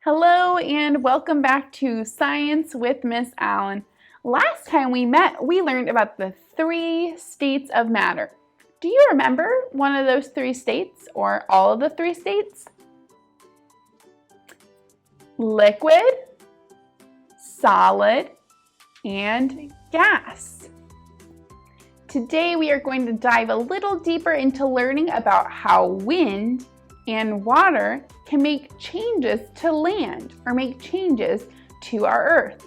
Hello and welcome back to Science with Miss Allen. Last time we met, we learned about the 3 states of matter. Do you remember one of those 3 states or all of the 3 states? Liquid, solid, and gas. Today we are going to dive a little deeper into learning about how wind and water can make changes to land or make changes to our Earth.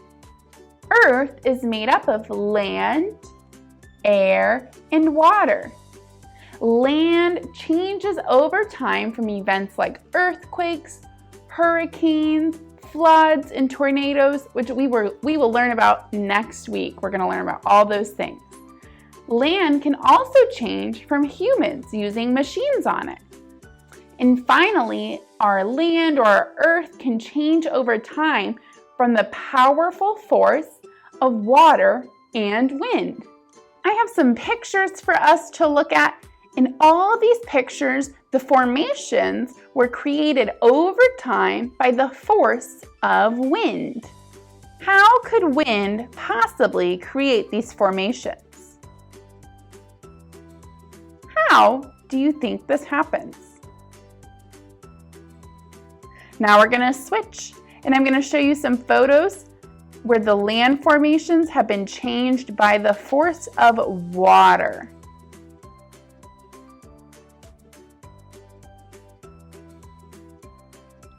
Earth is made up of land, air, and water. Land changes over time from events like earthquakes, hurricanes, floods, and tornadoes, which we will learn about next week. We're going to learn about all those things. Land can also change from humans using machines on it. And finally, our land or our Earth can change over time from the powerful force of water and wind. I have some pictures for us to look at. In all these pictures, the formations were created over time by the force of wind. How could wind possibly create these formations? How do you think this happens? Now we're going to switch, and I'm going to show you some photos where the land formations have been changed by the force of water.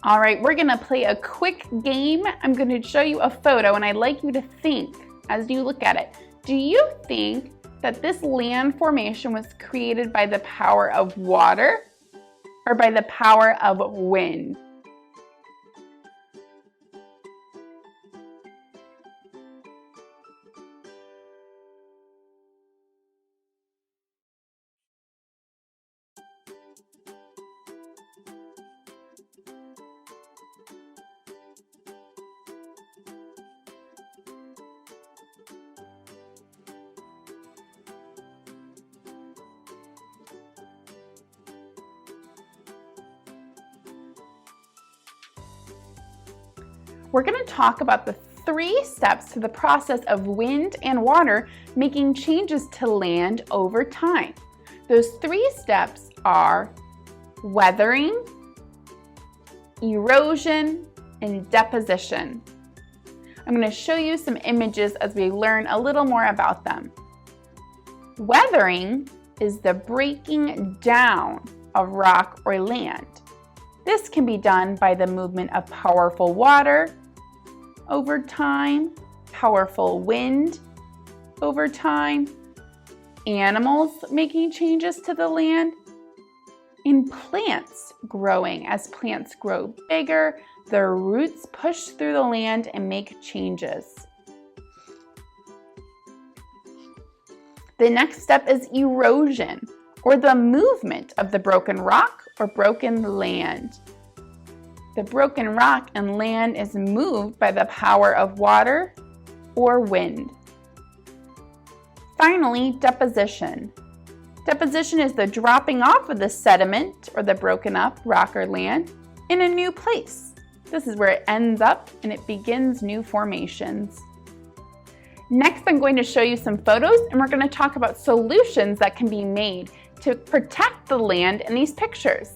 All right, we're going to play a quick game. I'm going to show you a photo, and I'd like you to think as you look at it. Do you think that this land formation was created by the power of water or by the power of wind? We're going to talk about the 3 steps to the process of wind and water making changes to land over time. Those 3 steps are weathering, erosion, and deposition. I'm going to show you some images as we learn a little more about them. Weathering is the breaking down of rock or land. This can be done by the movement of powerful water over time, powerful wind over time, animals making changes to the land, and plants growing. As plants grow bigger, their roots push through the land and make changes. The next step is erosion, or the movement of the broken rock or broken land. The broken rock and land is moved by the power of water or wind. Finally, deposition. Deposition is the dropping off of the sediment or the broken up rock or land in a new place. This is where it ends up and it begins new formations. Next, I'm going to show you some photos, and we're going to talk about solutions that can be made to protect the land in these pictures.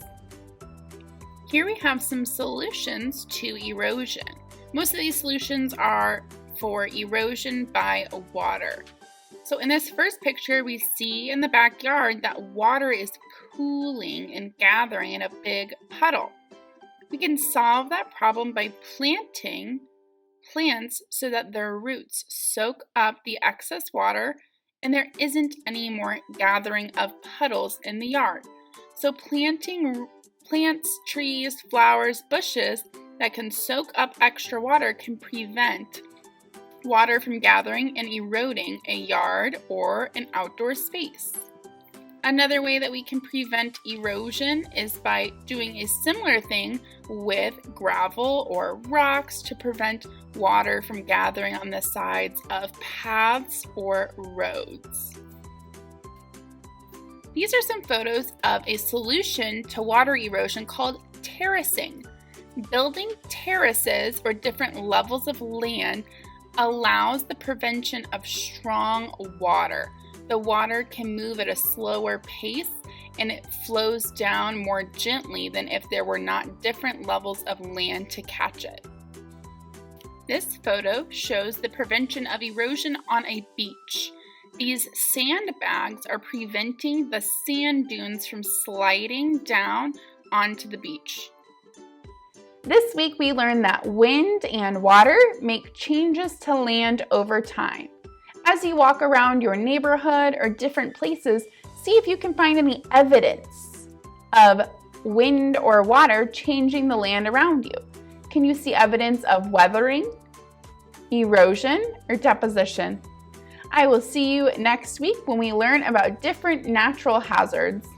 Here we have some solutions to erosion. Most of these solutions are for erosion by water. So in this first picture, we see in the backyard that water is pooling and gathering in a big puddle. We can solve that problem by planting plants so that their roots soak up the excess water and there isn't any more gathering of puddles in the yard. So planting plants, trees, flowers, bushes that can soak up extra water can prevent water from gathering and eroding a yard or an outdoor space. Another way that we can prevent erosion is by doing a similar thing with gravel or rocks to prevent water from gathering on the sides of paths or roads. These are some photos of a solution to water erosion called terracing. Building terraces or different levels of land allows the prevention of strong water. The water can move at a slower pace and it flows down more gently than if there were not different levels of land to catch it. This photo shows the prevention of erosion on a beach. These sandbags are preventing the sand dunes from sliding down onto the beach. This week we learned that wind and water make changes to land over time. As you walk around your neighborhood or different places, see if you can find any evidence of wind or water changing the land around you. Can you see evidence of weathering, erosion, or deposition? I will see you next week when we learn about different natural hazards.